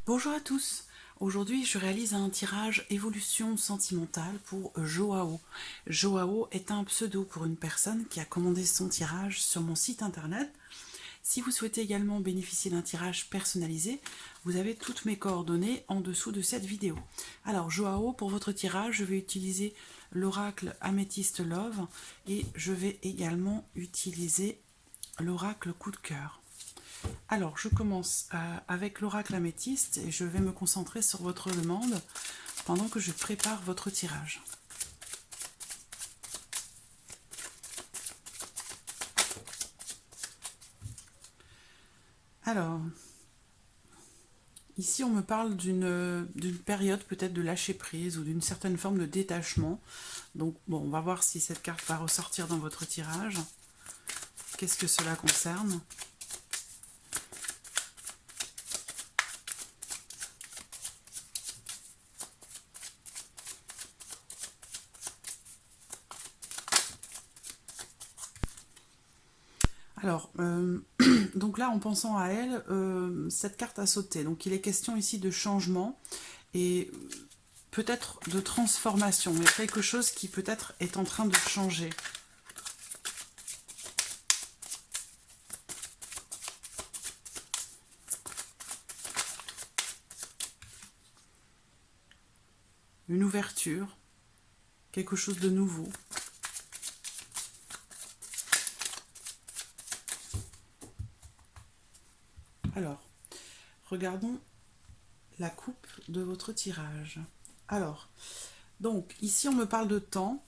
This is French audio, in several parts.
Bonjour à tous. Aujourd'hui, je réalise un tirage évolution sentimentale pour Joao. Joao est un pseudo pour une personne qui a commandé son tirage sur mon site internet. Si vous souhaitez également bénéficier d'un tirage personnalisé, vous avez toutes mes coordonnées en dessous de cette vidéo. Alors, Joao, pour votre tirage, je vais utiliser l'oracle Amethyst Love et je vais également utiliser l'oracle Coup de cœur. Alors, je commence avec l'oracle améthyste et je vais me concentrer sur votre demande pendant que je prépare votre tirage. Alors, ici on me parle d'une période peut-être de lâcher prise ou d'une certaine forme de détachement. Donc, bon, on va voir si cette carte va ressortir dans votre tirage. Qu'est-ce que cela concerne ? Alors, donc là, en pensant à elle, cette carte a sauté. Donc, il est question ici de changement et peut-être de transformation. Il y a quelque chose qui peut-être est en train de changer. Une ouverture, quelque chose de nouveau. Alors, regardons la coupe de votre tirage. Alors, donc, ici on me parle de temps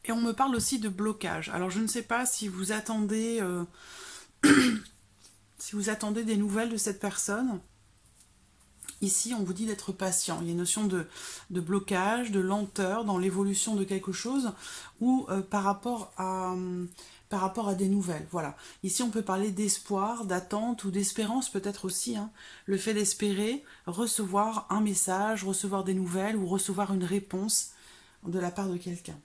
et on me parle aussi de blocage. Alors, je ne sais pas si vous attendez, des nouvelles de cette personne. Ici, on vous dit d'être patient. Il y a une notion de blocage, de lenteur dans l'évolution de quelque chose ou par rapport à des nouvelles. Voilà. Ici, on peut parler d'espoir, d'attente ou d'espérance peut-être aussi. Hein. Le fait d'espérer recevoir un message, recevoir des nouvelles ou recevoir une réponse de la part de quelqu'un.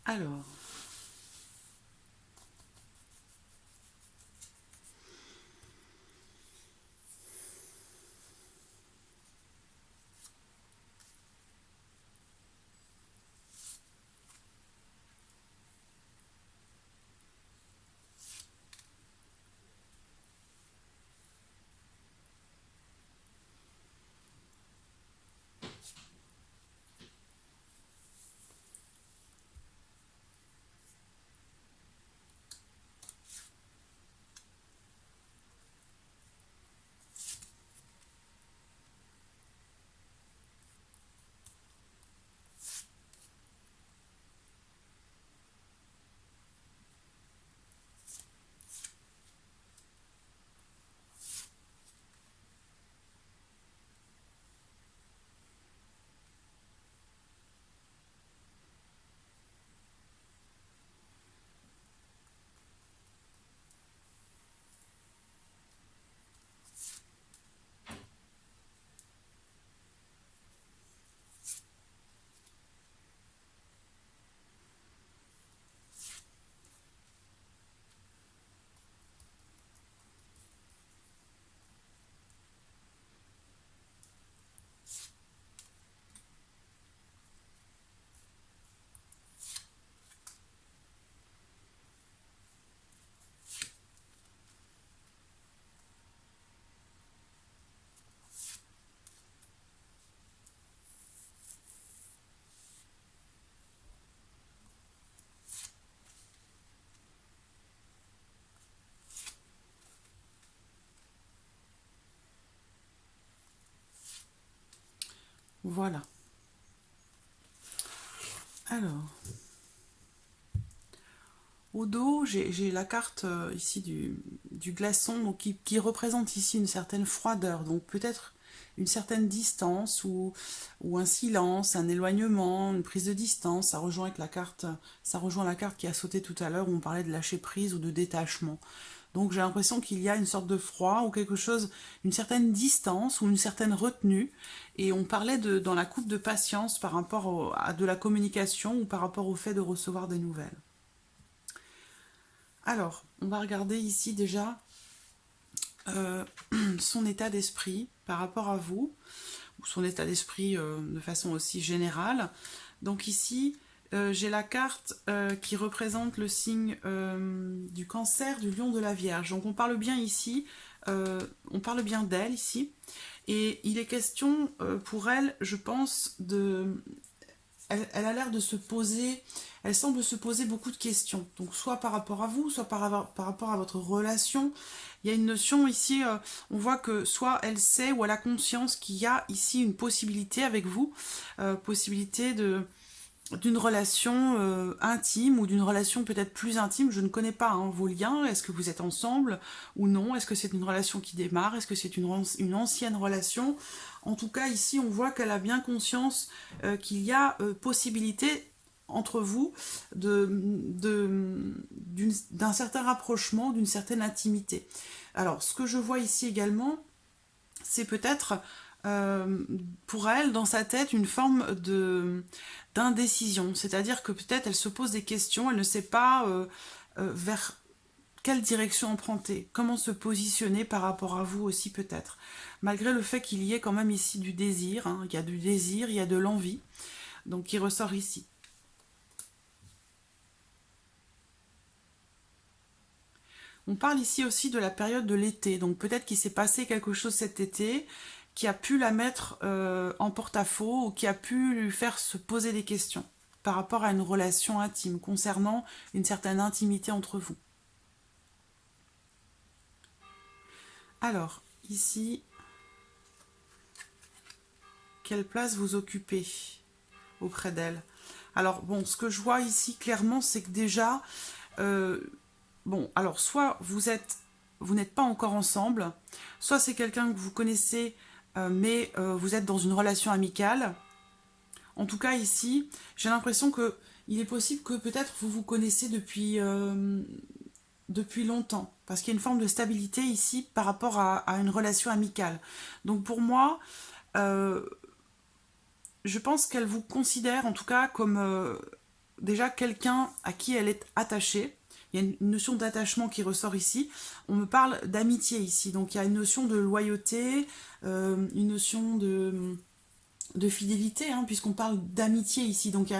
Alors, voilà. Alors, au dos, j'ai la carte ici du glaçon donc qui représente ici une certaine froideur. Donc peut-être une certaine distance ou un silence, un éloignement, une prise de distance. Ça rejoint avec la carte, ça rejoint la carte qui a sauté tout à l'heure où on parlait de lâcher prise ou de détachement. Donc j'ai l'impression qu'il y a une sorte de froid ou quelque chose, une certaine distance ou une certaine retenue. Et on parlait dans la coupe de patience par rapport à de la communication ou par rapport au fait de recevoir des nouvelles. Alors, on va regarder ici déjà son état d'esprit par rapport à vous, ou son état d'esprit de façon aussi générale. Donc ici, j'ai la carte qui représente le signe du Cancer, du Lion, de la Vierge. Donc on parle bien ici, on parle bien d'elle ici. Et il est question pour elle, je pense, elle a l'air de se poser, elle semble se poser beaucoup de questions. Donc soit par rapport à vous, soit par rapport à votre relation. Il y a une notion ici, on voit que soit elle sait ou elle a conscience qu'il y a ici une possibilité avec vous, possibilité d'une relation intime ou d'une relation peut-être plus intime. Je ne connais pas vos liens. Est-ce que vous êtes ensemble ou non? Est-ce que c'est une relation qui démarre? Est-ce que c'est une ancienne relation? En tout cas, ici, on voit qu'elle a bien conscience qu'il y a possibilité entre vous d'un certain rapprochement, d'une certaine intimité. Alors, ce que je vois ici également, c'est peut-être pour elle, dans sa tête, une forme d'indécision. C'est-à-dire que peut-être elle se pose des questions, elle ne sait pas vers quelle direction emprunter, comment se positionner par rapport à vous aussi peut-être. Malgré le fait qu'il y ait quand même ici du désir, il y a du désir, il y a de l'envie, donc qui ressort ici. On parle ici aussi de la période de l'été, donc peut-être qu'il s'est passé quelque chose cet été qui a pu la mettre en porte-à-faux ou qui a pu lui faire se poser des questions par rapport à une relation intime, concernant une certaine intimité entre vous. Alors, ici, quelle place vous occupez auprès d'elle? Alors, bon, ce que je vois ici clairement, c'est que déjà, bon, alors, soit vous n'êtes pas encore ensemble, soit c'est quelqu'un que vous connaissez, mais vous êtes dans une relation amicale. En tout cas, ici, j'ai l'impression que il est possible que peut-être vous vous connaissez depuis longtemps, parce qu'il y a une forme de stabilité ici par rapport à une relation amicale. Donc pour moi, je pense qu'elle vous considère en tout cas comme déjà quelqu'un à qui elle est attachée. Il y a une notion d'attachement qui ressort ici. On me parle d'amitié ici, donc il y a une notion de loyauté, une notion de fidélité, puisqu'on parle d'amitié ici. Donc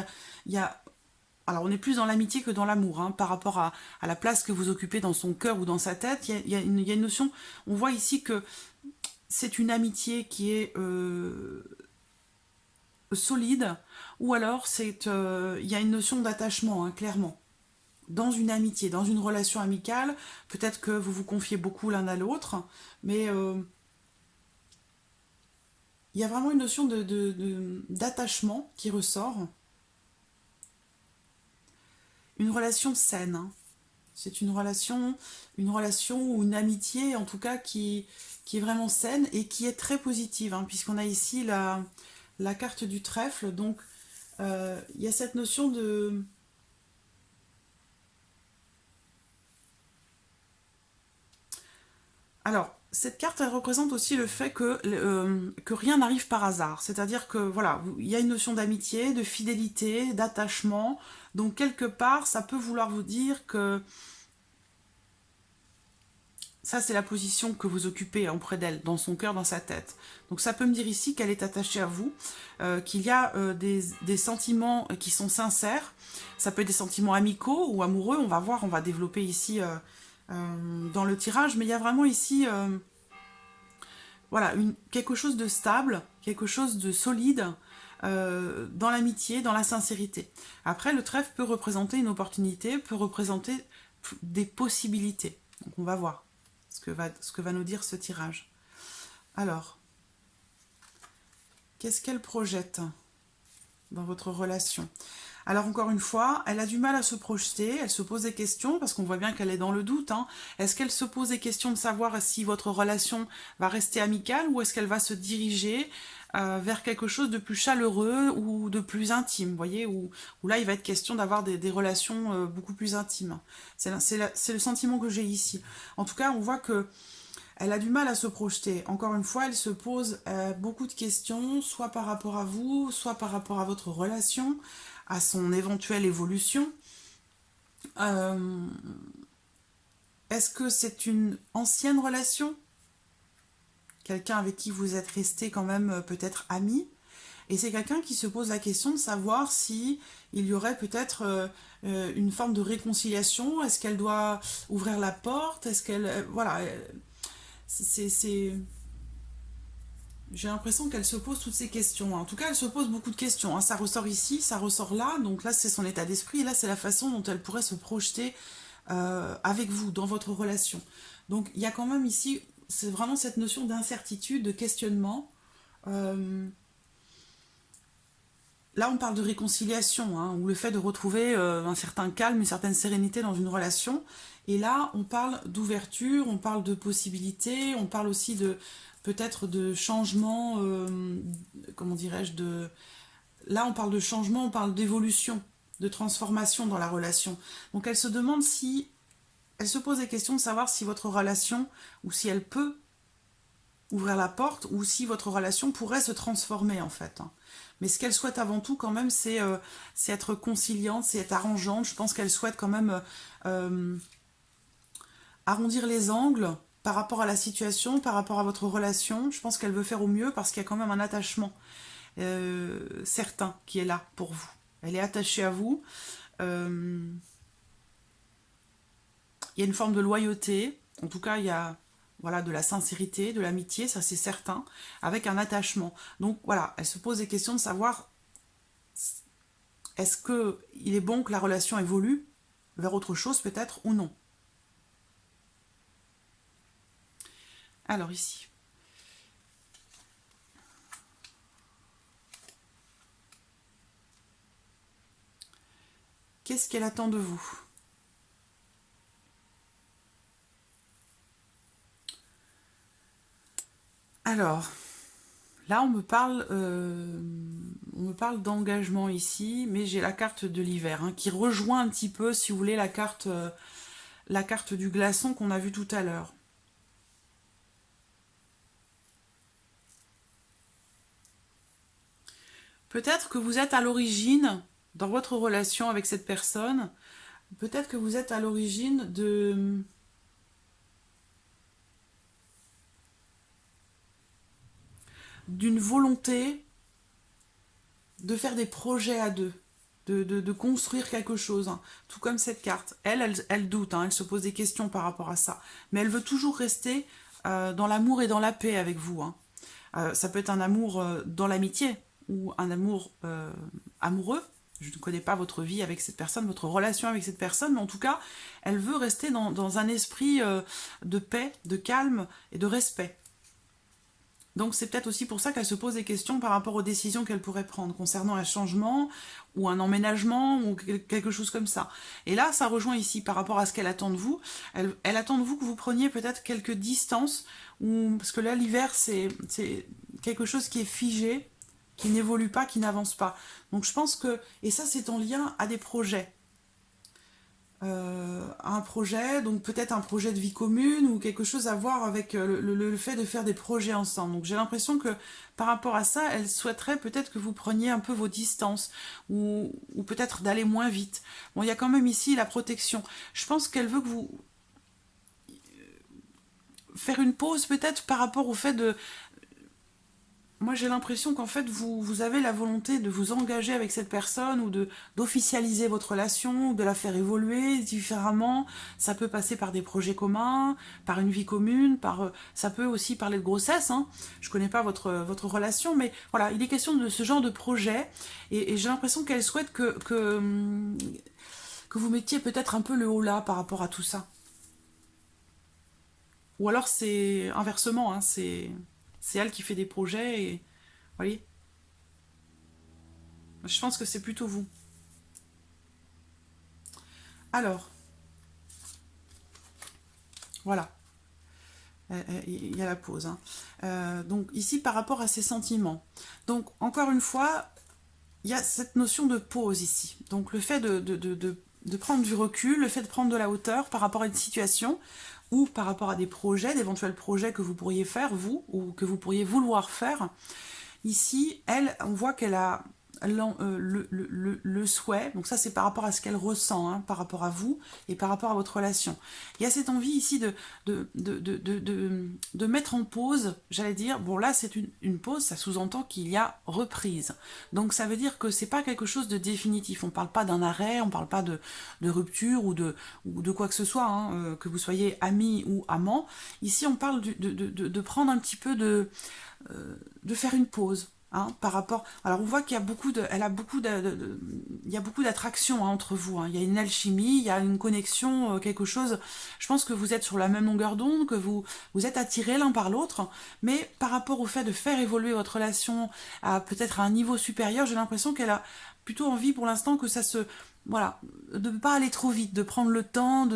alors on est plus dans l'amitié que dans l'amour, par rapport à la place que vous occupez dans son cœur ou dans sa tête. Il y a une notion, on voit ici que c'est une amitié qui est solide, ou alors il y a une notion d'attachement, clairement. Dans une amitié, dans une relation amicale, peut-être que vous vous confiez beaucoup l'un à l'autre, mais il y a vraiment une notion d'attachement qui ressort. Une relation saine. C'est une relation ou une amitié, en tout cas, qui est vraiment saine et qui est très positive, puisqu'on a ici la carte du trèfle. Donc, il y a cette notion de... Alors, cette carte, elle représente aussi le fait que rien n'arrive par hasard. C'est-à-dire que, voilà, il y a une notion d'amitié, de fidélité, d'attachement. Donc, quelque part, ça peut vouloir vous dire que ça, c'est la position que vous occupez auprès d'elle, dans son cœur, dans sa tête. Donc ça peut me dire ici qu'elle est attachée à vous, qu'il y a des sentiments qui sont sincères. Ça peut être des sentiments amicaux ou amoureux, on va voir, on va développer ici dans le tirage. Mais il y a vraiment ici voilà, quelque chose de stable, quelque chose de solide dans l'amitié, dans la sincérité. Après, le trèfle peut représenter une opportunité, peut représenter des possibilités. Donc on va voir ce que va nous dire ce tirage. Alors, qu'est-ce qu'elle projette dans votre relation? Alors encore une fois, elle a du mal à se projeter, elle se pose des questions, parce qu'on voit bien qu'elle est dans le doute, hein. Est-ce qu'elle se pose des questions de savoir si votre relation va rester amicale, ou est-ce qu'elle va se diriger vers quelque chose de plus chaleureux ou de plus intime, vous voyez, où là il va être question d'avoir des relations beaucoup plus intimes. C'est le sentiment que j'ai ici. En tout cas, on voit que elle a du mal à se projeter. Encore une fois, elle se pose beaucoup de questions, soit par rapport à vous, soit par rapport à votre relation, à son éventuelle évolution. Euh, Est-ce que c'est une ancienne relation? Quelqu'un avec qui vous êtes resté quand même peut-être ami? Et c'est quelqu'un qui se pose la question de savoir si il y aurait peut-être une forme de réconciliation. Est-ce qu'elle doit ouvrir la porte? Est-ce qu'elle... voilà. C'est... J'ai l'impression qu'elle se pose toutes ces questions. En tout cas, elle se pose beaucoup de questions, hein. Ça ressort ici, ça ressort là. Donc là, c'est son état d'esprit. Là, c'est la façon dont elle pourrait se projeter avec vous, dans votre relation. Donc il y a quand même ici, c'est vraiment cette notion d'incertitude, de questionnement. Euh, Là, on parle de réconciliation, hein, ou le fait de retrouver un certain calme, une certaine sérénité dans une relation. Et là, on parle d'ouverture, on parle de possibilités, on parle aussi de peut-être de changement, comment dirais-je, de... Là, on parle de changement, on parle d'évolution, de transformation dans la relation. Donc, elle se demande si... Elle se pose des questions de savoir si votre relation, ou si elle peut ouvrir la porte, ou si votre relation pourrait se transformer, en fait, hein. Mais ce qu'elle souhaite avant tout, quand même, c'est être conciliante, c'est être arrangeante. Je pense qu'elle souhaite quand même euh, arrondir les angles par rapport à la situation, par rapport à votre relation. Je pense qu'elle veut faire au mieux parce qu'il y a quand même un attachement certain qui est là pour vous. Elle est attachée à vous. Euh, il y a une forme de loyauté. En tout cas, il y a voilà, de la sincérité, de l'amitié, ça c'est certain, avec un attachement. Donc voilà, elle se pose des questions de savoir est-ce qu'il est bon que la relation évolue vers autre chose peut-être ou non. Alors ici, qu'est-ce qu'elle attend de vous? Alors, là on me parle d'engagement ici, mais j'ai la carte de l'hiver hein, qui rejoint un petit peu, si vous voulez, la carte du glaçon qu'on a vue tout à l'heure. Peut-être que vous êtes à l'origine, dans votre relation avec cette personne, peut-être que vous êtes à l'origine d'une volonté de faire des projets à deux, de construire quelque chose, hein. Tout comme cette carte. Elle doute, hein, elle se pose des questions par rapport à ça. Mais elle veut toujours rester dans l'amour et dans la paix avec vous, hein. Ça peut être un amour dans l'amitié ou un amour amoureux. Je ne connais pas votre vie avec cette personne, votre relation avec cette personne, mais en tout cas, elle veut rester dans un esprit de paix, de calme et de respect. Donc c'est peut-être aussi pour ça qu'elle se pose des questions par rapport aux décisions qu'elle pourrait prendre concernant un changement ou un emménagement ou quelque chose comme ça. Et là, ça rejoint ici par rapport à ce qu'elle attend de vous. Elle attend de vous que vous preniez peut-être quelques distances, parce que là, l'hiver, c'est quelque chose qui est figé, qui n'évolue pas, qui n'avance pas. Donc je pense que, et ça c'est en lien à des projets. Un projet, donc peut-être un projet de vie commune ou quelque chose à voir avec le fait de faire des projets ensemble. Donc j'ai l'impression que par rapport à ça, elle souhaiterait peut-être que vous preniez un peu vos distances ou peut-être d'aller moins vite. Bon, il y a quand même ici la protection. Je pense qu'elle veut que vous faire une pause peut-être par rapport au fait de, moi j'ai l'impression qu'en fait vous avez la volonté de vous engager avec cette personne ou d'officialiser votre relation, de la faire évoluer différemment. Ça peut passer par des projets communs, par une vie commune, ça peut aussi parler de grossesse, hein. Je connais pas votre relation, mais voilà, il est question de ce genre de projet et j'ai l'impression qu'elle souhaite que vous mettiez peut-être un peu le haut là par rapport à tout ça. Ou alors c'est inversement, hein, c'est elle qui fait des projets et vous voyez, je pense que c'est plutôt vous. Alors, voilà. Il y a la pause. Hein. Donc ici, par rapport à ses sentiments. Donc, encore une fois, il y a cette notion de pause ici. Donc, le fait de prendre du recul, le fait de prendre de la hauteur par rapport à une situation ou par rapport à des projets, d'éventuels projets que vous pourriez faire, vous, ou que vous pourriez vouloir faire. Ici, elle, on voit qu'elle a le souhait, donc ça c'est par rapport à ce qu'elle ressent, hein, par rapport à vous et par rapport à votre relation. Il y a cette envie ici de mettre en pause, j'allais dire, bon là c'est une pause, ça sous-entend qu'il y a reprise. Donc ça veut dire que c'est pas quelque chose de définitif, on parle pas d'un arrêt, on parle pas de rupture ou de quoi que ce soit, hein, que vous soyez ami ou amant. Ici on parle de prendre un petit peu de faire une pause. Hein, par rapport, alors on voit qu'il y a beaucoup de, elle a beaucoup il y a beaucoup d'attraction, hein, entre vous. Hein. Il y a une alchimie, il y a une connexion, quelque chose. Je pense que vous êtes sur la même longueur d'onde, que vous êtes attirés l'un par l'autre. Mais par rapport au fait de faire évoluer votre relation à peut-être à un niveau supérieur, j'ai l'impression qu'elle a plutôt envie pour l'instant que ça se, voilà, de ne pas aller trop vite, de prendre le temps,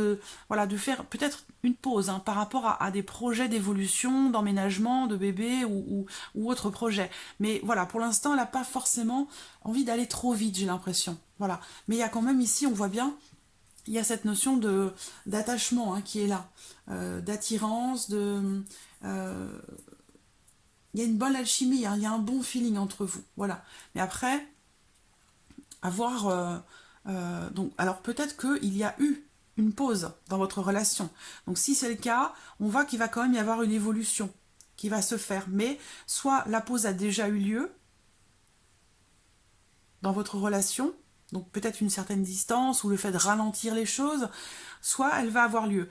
voilà, de faire peut-être une pause, hein, par rapport à des projets d'évolution, d'emménagement, de bébé ou autre projet. Mais voilà, pour l'instant, elle n'a pas forcément envie d'aller trop vite, j'ai l'impression. Voilà. Mais il y a quand même ici, on voit bien, il y a cette notion d'attachement, hein, qui est là, d'attirance, il y a une bonne alchimie, hein, il y a un bon feeling entre vous. Voilà. Mais après, avoir donc, alors peut-être qu'il y a eu une pause dans votre relation. Donc si c'est le cas, on voit qu'il va quand même y avoir une évolution qui va se faire. Mais soit la pause a déjà eu lieu dans votre relation, donc peut-être une certaine distance ou le fait de ralentir les choses, soit elle va avoir lieu.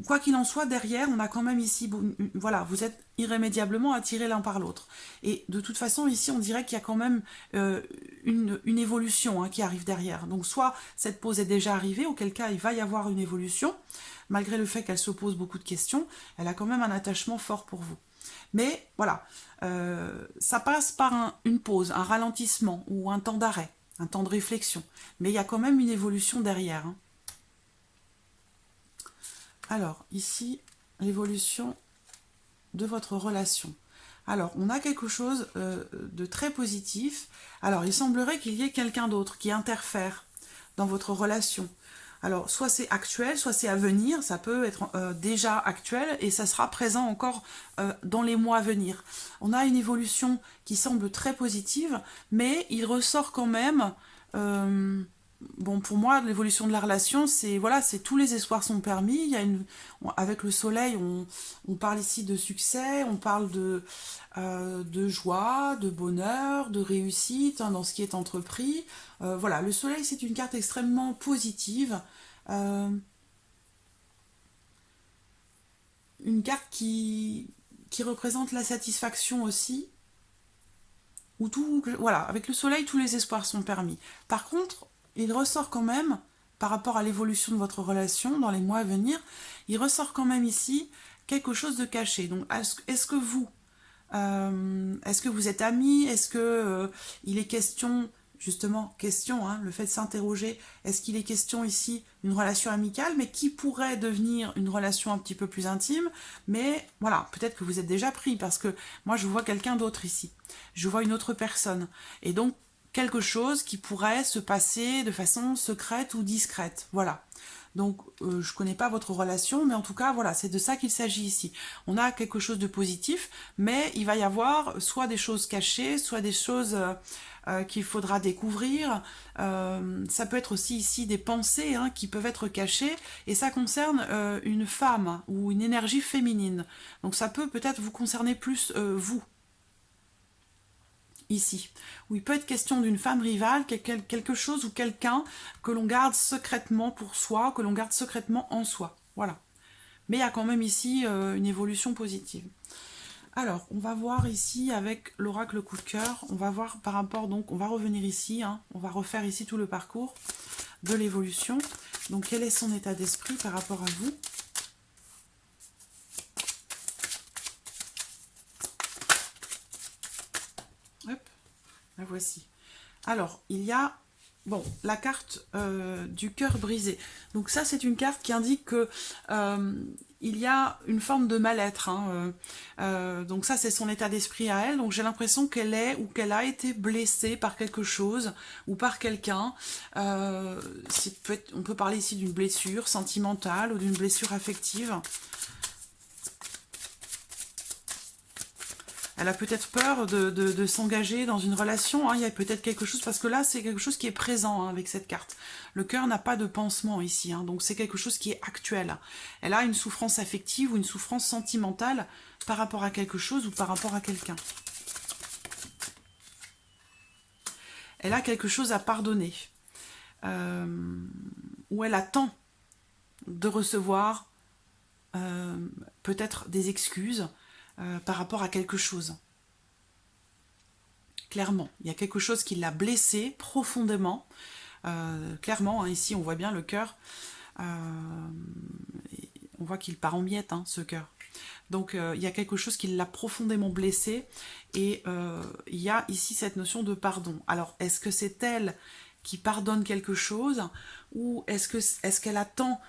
Quoi qu'il en soit, derrière, on a quand même ici, voilà, vous êtes irrémédiablement attirés l'un par l'autre. Et de toute façon, ici, on dirait qu'il y a quand même une évolution, hein, qui arrive derrière. Donc soit cette pause est déjà arrivée, auquel cas il va y avoir une évolution, malgré le fait qu'elle se pose beaucoup de questions, elle a quand même un attachement fort pour vous. Mais voilà, ça passe par une pause, un ralentissement ou un temps d'arrêt, un temps de réflexion. Mais il y a quand même une évolution derrière. Hein. Alors, ici, l'évolution de votre relation. Alors, on a quelque chose de très positif. Alors, il semblerait qu'il y ait quelqu'un d'autre qui interfère dans votre relation. Alors, soit c'est actuel, soit c'est à venir. Ça peut être déjà actuel et ça sera présent encore dans les mois à venir. On a une évolution qui semble très positive, mais il ressort quand même... bon, pour moi, l'évolution de la relation, c'est voilà, c'est tous les espoirs sont permis. Il y a avec le soleil, on parle ici de succès, on parle de joie, de bonheur, de réussite, hein, dans ce qui est entrepris. Voilà, le soleil, c'est une carte extrêmement positive. Euh, une carte qui représente la satisfaction aussi. Où tout, voilà, avec le soleil, tous les espoirs sont permis. Par contre, il ressort quand même, par rapport à l'évolution de votre relation dans les mois à venir, il ressort quand même ici quelque chose de caché. Donc, est-ce que vous êtes amis? Est-ce que il est question, justement, question, hein, le fait de s'interroger, est-ce qu'il est question ici d'une relation amicale, mais qui pourrait devenir une relation un petit peu plus intime? Mais voilà, peut-être que vous êtes déjà pris, parce que moi je vois quelqu'un d'autre ici. Je vois une autre personne. Et donc, quelque chose qui pourrait se passer de façon secrète ou discrète. Voilà. Donc, je connais pas votre relation, mais en tout cas, voilà, c'est de ça qu'il s'agit ici. On a quelque chose de positif, mais il va y avoir soit des choses cachées, soit des choses qu'il faudra découvrir. Ça peut être aussi ici des pensées, hein, qui peuvent être cachées, et ça concerne une femme ou une énergie féminine. Donc ça peut peut-être vous concerner plus vous, ici, où il peut être question d'une femme rivale, quelque chose ou quelqu'un que l'on garde secrètement pour soi, que l'on garde secrètement en soi. Voilà. Mais il y a quand même ici une évolution positive. Alors, on va voir ici avec l'oracle coup de cœur, on va voir par rapport, donc on va revenir ici, hein, on va refaire ici tout le parcours de l'évolution. Donc, quel est son état d'esprit par rapport à vous ? Hop, la voici. Alors, il y a Bon, la carte du cœur brisé. Donc ça, c'est une carte qui indique que il y a une forme de mal-être. Hein, donc ça, c'est son état d'esprit à elle. Donc j'ai l'impression qu'elle est ou qu'elle a été blessée par quelque chose ou par quelqu'un. On peut parler ici d'une blessure sentimentale ou d'une blessure affective. Elle a peut-être peur de s'engager dans une relation. Hein. Il y a peut-être quelque chose, parce que là, c'est quelque chose qui est présent hein, avec cette carte. Le cœur n'a pas de pansement ici, hein, donc c'est quelque chose qui est actuel. Elle a une souffrance affective ou une souffrance sentimentale par rapport à quelque chose ou par rapport à quelqu'un. Elle a quelque chose à pardonner. Ou elle attend de recevoir peut-être des excuses par rapport à quelque chose. Clairement, il y a quelque chose qui l'a blessée profondément. Clairement, hein, ici on voit bien le cœur. On voit qu'il part en miettes, hein, ce cœur. Donc il y a quelque chose qui l'a profondément blessée. Et il y a ici cette notion de pardon. Alors, est-ce que c'est elle qui pardonne quelque chose, ou est-ce qu'elle attend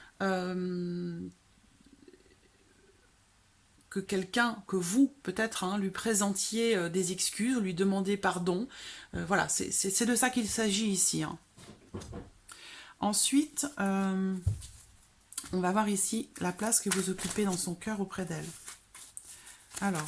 que quelqu'un, que vous, peut-être, hein, lui présentiez des excuses, lui demandez pardon. Voilà, c'est de ça qu'il s'agit ici. Hein. Ensuite, on va voir ici la place que vous occupez dans son cœur auprès d'elle. Alors,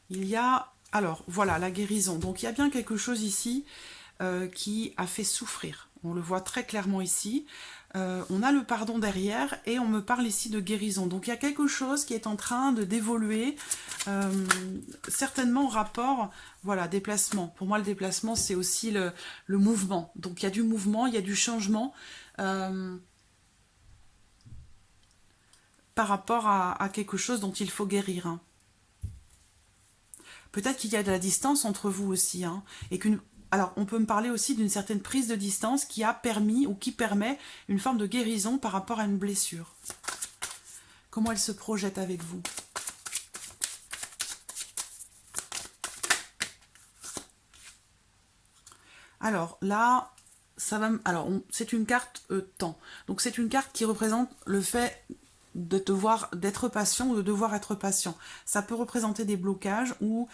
il y a... Alors, voilà, la guérison. Donc, il y a bien quelque chose ici qui a fait souffrir. On le voit très clairement ici. On a le pardon derrière et on me parle ici de guérison. Donc, il y a quelque chose qui est en train d'évoluer, certainement en rapport, voilà, déplacement. Pour moi, le déplacement, c'est aussi le mouvement. Donc, il y a du mouvement, il y a du changement par rapport à quelque chose dont il faut guérir. Hein. Peut-être qu'il y a de la distance entre vous aussi, hein, et alors, on peut me parler aussi d'une certaine prise de distance qui a permis ou qui permet une forme de guérison par rapport à une blessure. Comment elle se projette avec vous? Alors là, ça va. Alors, c'est une carte temps. Donc, c'est une carte qui représente le fait de devoir d'être patient ou de devoir être patient. Ça peut représenter des blocages ou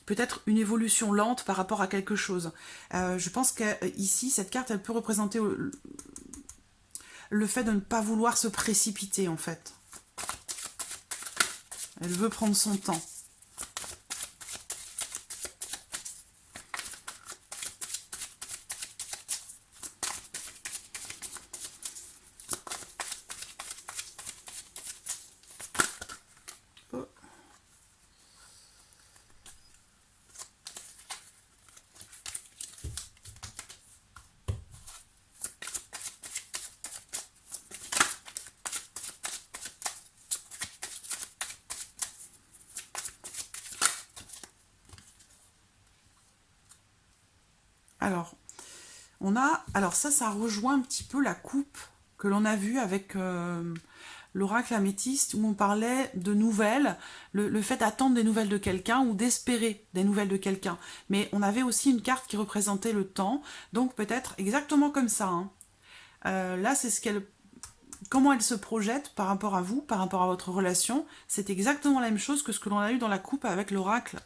peut-être une évolution lente par rapport à quelque chose. Je pense qu'ici, cette carte, elle peut représenter le fait de ne pas vouloir se précipiter, en fait. Elle veut prendre son temps. Alors ça rejoint un petit peu la coupe que l'on a vue avec l'oracle améthyste, où on parlait de nouvelles, le fait d'attendre des nouvelles de quelqu'un ou d'espérer des nouvelles de quelqu'un. Mais on avait aussi une carte qui représentait le temps, donc peut-être exactement comme ça. Hein. Là, c'est comment elle se projette par rapport à vous, par rapport à votre relation. C'est exactement la même chose que ce que l'on a eu dans la coupe avec l'oracle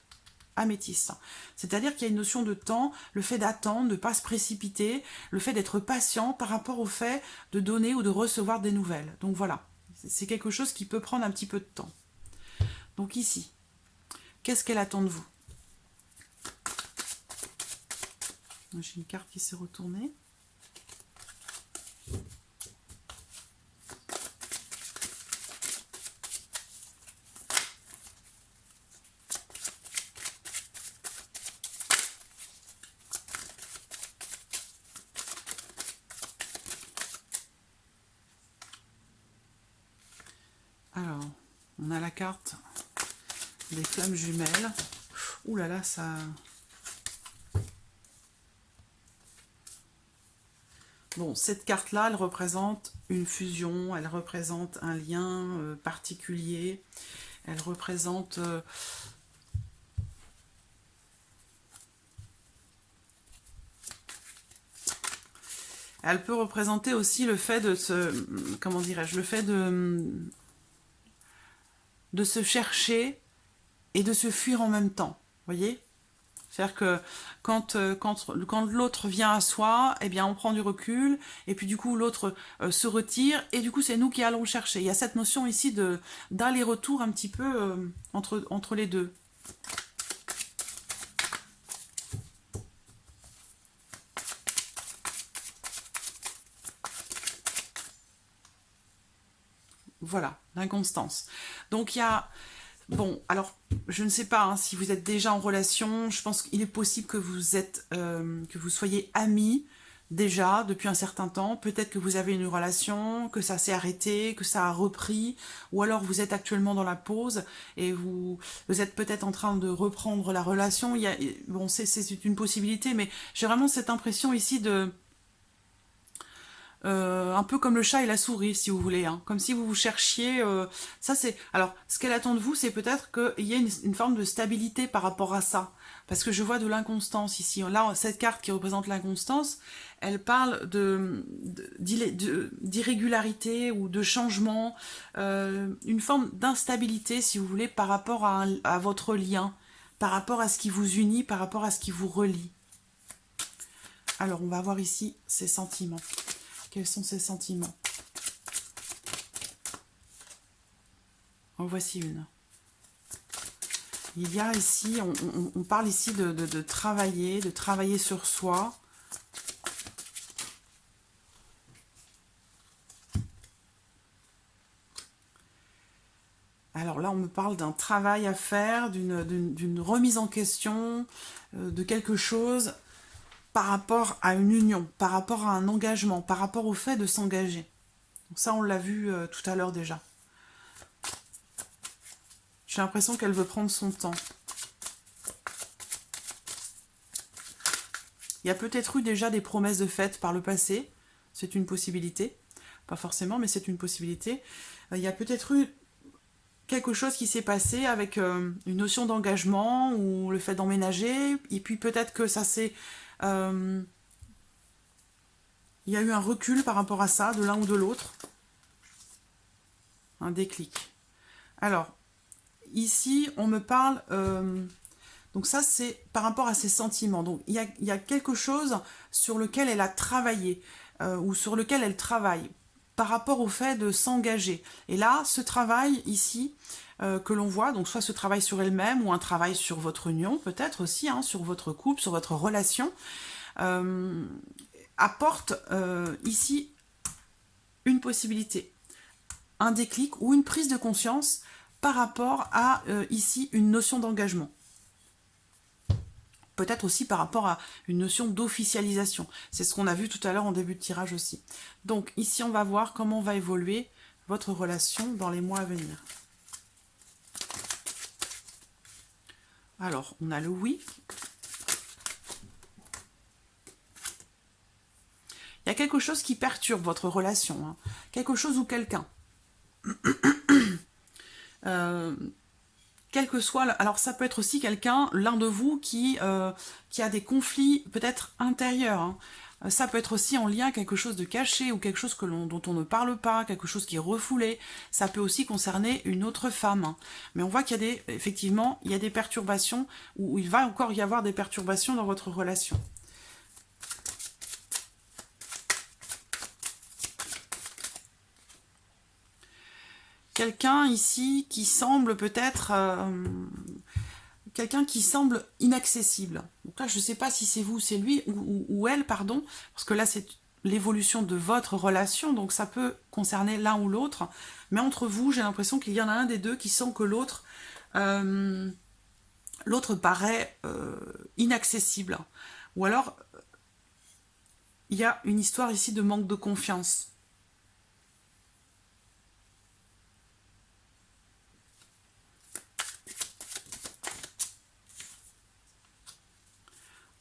améthyste. C'est-à-dire qu'il y a une notion de temps, le fait d'attendre, de ne pas se précipiter, le fait d'être patient par rapport au fait de donner ou de recevoir des nouvelles. Donc voilà, c'est quelque chose qui peut prendre un petit peu de temps. Donc ici, qu'est-ce qu'elle attend de vous? J'ai une carte qui s'est retournée. Alors, on a la carte des flammes jumelles. Ouh là là, ça... Bon, cette carte-là, elle représente une fusion, elle représente un lien particulier, elle représente... elle peut représenter aussi le fait de se... comment dirais-je? Le fait de se chercher et de se fuir en même temps, voyez? C'est-à-dire que quand l'autre vient à soi, eh bien on prend du recul, et puis du coup l'autre se retire, et du coup c'est nous qui allons le chercher. Il y a cette notion ici d'aller-retour un petit peu entre les deux. Voilà, l'inconstance. Donc il y a... Bon, alors, je ne sais pas hein, si vous êtes déjà en relation, je pense qu'il est possible que que vous soyez amis déjà depuis un certain temps, peut-être que vous avez une relation, que ça s'est arrêté, que ça a repris, ou alors vous êtes actuellement dans la pause et vous êtes peut-être en train de reprendre la relation. Bon, c'est une possibilité, mais j'ai vraiment cette impression ici de... un peu comme le chat et la souris, si vous voulez, hein. Comme si vous vous cherchiez. Ça, c'est. Alors, ce qu'elle attend de vous, c'est peut-être qu'il y ait une forme de stabilité par rapport à ça. Parce que je vois de l'inconstance ici. Là, cette carte qui représente l'inconstance, elle parle d'irrégularité ou de changement, une forme d'instabilité, si vous voulez, par rapport à votre lien, par rapport à ce qui vous unit, par rapport à ce qui vous relie. Alors, on va voir ici ses sentiments. Quels sont ses sentiments? En voici une. Il y a ici, on parle ici de travailler sur soi. Alors là, on me parle d'un travail à faire, d'une remise en question, de quelque chose par rapport à une union, par rapport à un engagement, par rapport au fait de s'engager. Donc ça, on l'a vu tout à l'heure déjà. J'ai l'impression qu'elle veut prendre son temps. Il y a peut-être eu déjà des promesses de fête par le passé. C'est une possibilité. Pas forcément, mais c'est une possibilité. Il y a peut-être eu quelque chose qui s'est passé avec une notion d'engagement ou le fait d'emménager. Et puis peut-être que ça s'est... il y a eu un recul par rapport à ça, de l'un ou de l'autre. Un déclic. Alors, ici, on me parle... donc ça, c'est par rapport à ses sentiments. Donc il y a quelque chose sur lequel elle a travaillé, ou sur lequel elle travaille, par rapport au fait de s'engager. Et là, ce travail ici, que l'on voit, donc soit ce travail sur elle-même, ou un travail sur votre union, peut-être aussi, hein, sur votre couple, sur votre relation, apporte ici une possibilité, un déclic ou une prise de conscience par rapport à ici une notion d'engagement. Peut-être aussi par rapport à une notion d'officialisation. C'est ce qu'on a vu tout à l'heure en début de tirage aussi. Donc ici, on va voir comment va évoluer votre relation dans les mois à venir. Alors, on a le oui. Il y a quelque chose qui perturbe votre relation, hein. Quelque chose ou quelqu'un. Quel que soit... Alors ça peut être aussi quelqu'un, l'un de vous, qui a des conflits peut-être intérieurs, hein. Ça peut être aussi en lien quelque chose de caché ou quelque chose dont on ne parle pas, quelque chose qui est refoulé. Ça peut aussi concerner une autre femme, hein. Mais on voit qu'il y a effectivement, il y a des perturbations, ou il va encore y avoir des perturbations dans votre relation. Quelqu'un ici qui semble peut-être... quelqu'un qui semble inaccessible. Donc là, je ne sais pas si c'est vous, c'est lui, ou elle, pardon, parce que là, c'est l'évolution de votre relation, donc ça peut concerner l'un ou l'autre. Mais entre vous, j'ai l'impression qu'il y en a un des deux qui sent que l'autre paraît inaccessible. Ou alors, il y a une histoire ici de manque de confiance.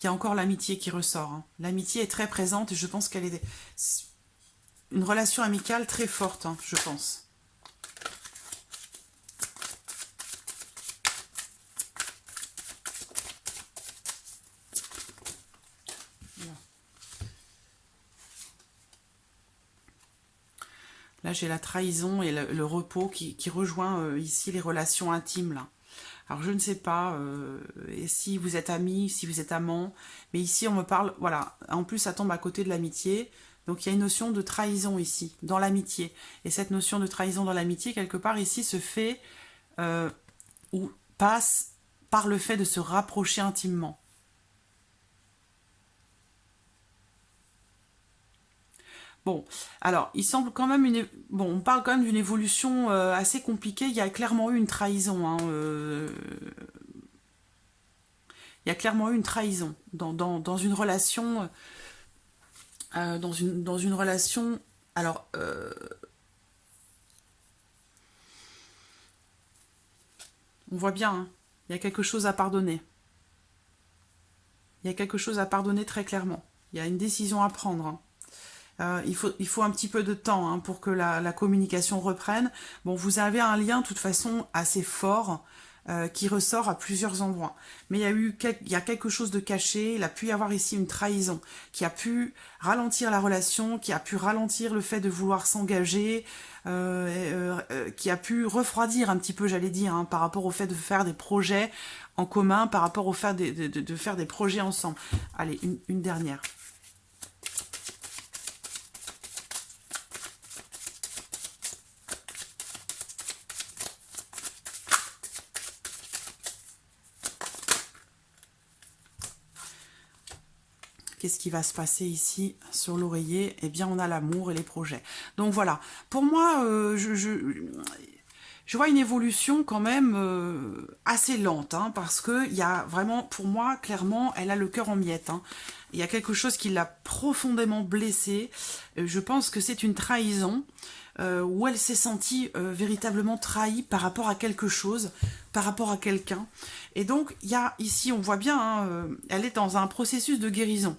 Il il y a encore l'amitié qui ressort. Hein. L'amitié est très présente et je pense qu'elle est une relation amicale très forte, hein, je pense. Voilà. Là, j'ai la trahison et le repos qui rejoint ici les relations intimes, là. Alors, je ne sais pas si vous êtes amis, si vous êtes amants, mais ici, on me parle, voilà, en plus, ça tombe à côté de l'amitié, donc il y a une notion de trahison ici, dans l'amitié. Et cette notion de trahison dans l'amitié, quelque part, ici, se fait ou passe par le fait de se rapprocher intimement. Bon, alors, il semble quand même Bon, on parle quand même d'une évolution assez compliquée. Il y a clairement eu une trahison. Hein, il y a clairement eu une trahison dans une relation. Dans une relation. Alors, on voit bien, hein, il y a quelque chose à pardonner. Il y a quelque chose à pardonner très clairement. Il y a une décision à prendre. Hein. Il faut un petit peu de temps hein, pour que la communication reprenne. Bon, vous avez un lien de toute façon assez fort qui ressort à plusieurs endroits. Mais il y a quelque chose de caché, il a pu y avoir ici une trahison qui a pu ralentir la relation, qui a pu ralentir le fait de vouloir s'engager, qui a pu refroidir un petit peu, j'allais dire, hein, par rapport au fait de faire des projets en commun, par rapport au fait de faire des projets ensemble. Allez, une dernière. Qu'est-ce qui va se passer ici sur l'oreiller? Eh bien, on a l'amour et les projets. Donc voilà, pour moi, je vois une évolution quand même assez lente, hein, parce qu'il y a vraiment, pour moi, clairement, elle a le cœur en miettes. Hein. Il y a quelque chose qui l'a profondément blessée. Je pense que c'est une trahison. Où elle s'est sentie véritablement trahie par rapport à quelque chose, par rapport à quelqu'un. Et donc, il y a ici, on voit bien, hein, elle est dans un processus de guérison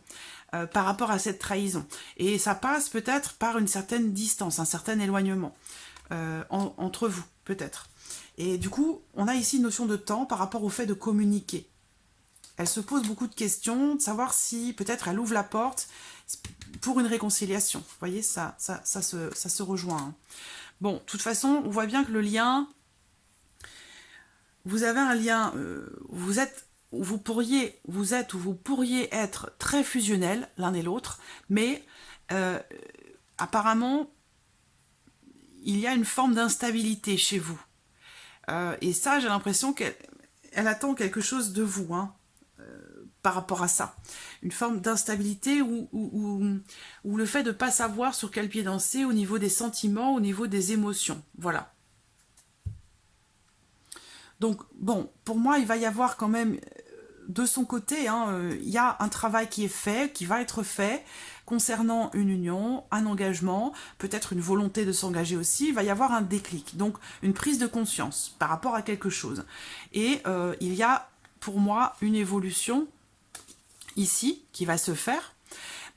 par rapport à cette trahison. Et ça passe peut-être par une certaine distance, un certain éloignement entre vous, peut-être. Et du coup, on a ici une notion de temps par rapport au fait de communiquer. Elle se pose beaucoup de questions, de savoir si peut-être elle ouvre la porte pour une réconciliation. Vous voyez, ça se rejoint. Hein. Bon, de toute façon, on voit bien que le lien, vous avez un lien, vous êtes ou vous pourriez être très fusionnels l'un et l'autre, mais apparemment, il y a une forme d'instabilité chez vous. Et ça, j'ai l'impression qu'elle attend quelque chose de vous, hein, par rapport à ça. Une forme d'instabilité ou le fait de ne pas savoir sur quel pied danser au niveau des sentiments, au niveau des émotions. Voilà. Donc, bon, pour moi, il va y avoir quand même, de son côté, hein, il y a un travail qui est fait, qui va être fait, concernant une union, un engagement, peut-être une volonté de s'engager aussi, il va y avoir un déclic, donc une prise de conscience par rapport à quelque chose. Et il y a, pour moi, une évolution ici qui va se faire,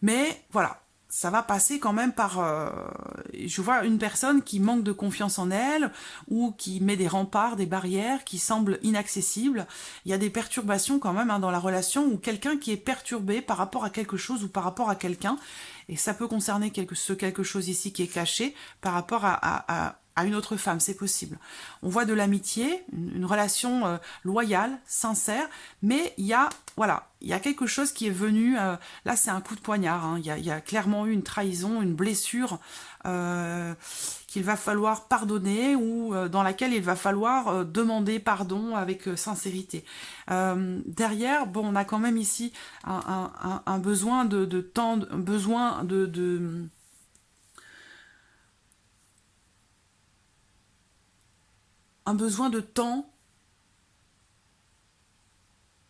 mais voilà, ça va passer quand même par... je vois une personne qui manque de confiance en elle, ou qui met des remparts, des barrières, qui semblent inaccessibles. Il y a des perturbations quand même hein, dans la relation, ou quelqu'un qui est perturbé par rapport à quelque chose, ou par rapport à quelqu'un, et ça peut concerner quelque chose ici qui est caché, par rapport à une autre femme, c'est possible. On voit de l'amitié, une relation loyale, sincère, mais il y a, voilà, il y a quelque chose qui est venu, là c'est un coup de poignard, hein, il y a clairement eu une trahison, une blessure qu'il va falloir pardonner ou dans laquelle il va falloir demander pardon avec sincérité. Derrière, bon, on a quand même ici un besoin de temps, un besoin un besoin de temps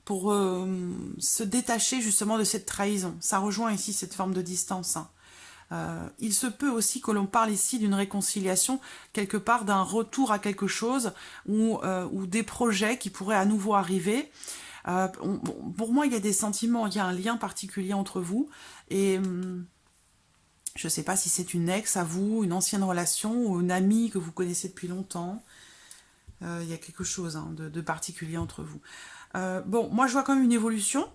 pour se détacher justement de cette trahison. Ça rejoint ici cette forme de distance. Hein. Il se peut aussi que l'on parle ici d'une réconciliation, quelque part d'un retour à quelque chose ou des projets qui pourraient à nouveau arriver. Pour moi, il y a des sentiments, il y a un lien particulier entre vous. Et je ne sais pas si c'est une ex à vous, une ancienne relation ou une amie que vous connaissez depuis longtemps. Il y a quelque chose hein, de particulier entre vous. Bon, moi, je vois comme une évolution.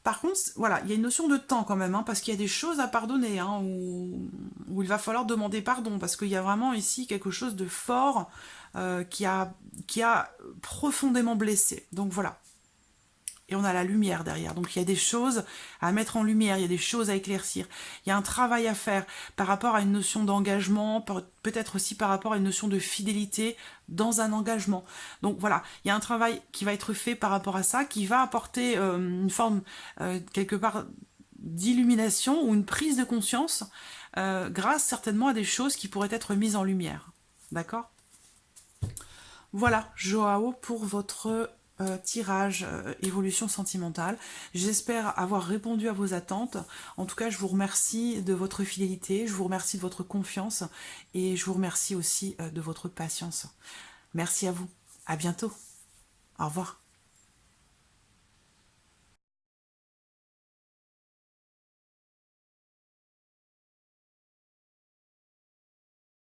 Par contre, voilà, il y a une notion de temps quand même, hein, parce qu'il y a des choses à pardonner, hein, où il va falloir demander pardon, parce qu'il y a vraiment ici quelque chose de fort qui a profondément blessé. Donc voilà. Et on a la lumière derrière. Donc il y a des choses à mettre en lumière, il y a des choses à éclaircir. Il y a un travail à faire par rapport à une notion d'engagement, peut-être aussi par rapport à une notion de fidélité dans un engagement. Donc voilà, il y a un travail qui va être fait par rapport à ça, qui va apporter une forme, quelque part, d'illumination ou une prise de conscience, grâce certainement à des choses qui pourraient être mises en lumière. D'accord ? Voilà, Joao, pour votre tirage évolution sentimentale. J'espère avoir répondu à vos attentes. En tout cas, je vous remercie de votre fidélité, je vous remercie de votre confiance et je vous remercie aussi de votre patience. Merci à vous. À bientôt. Au revoir.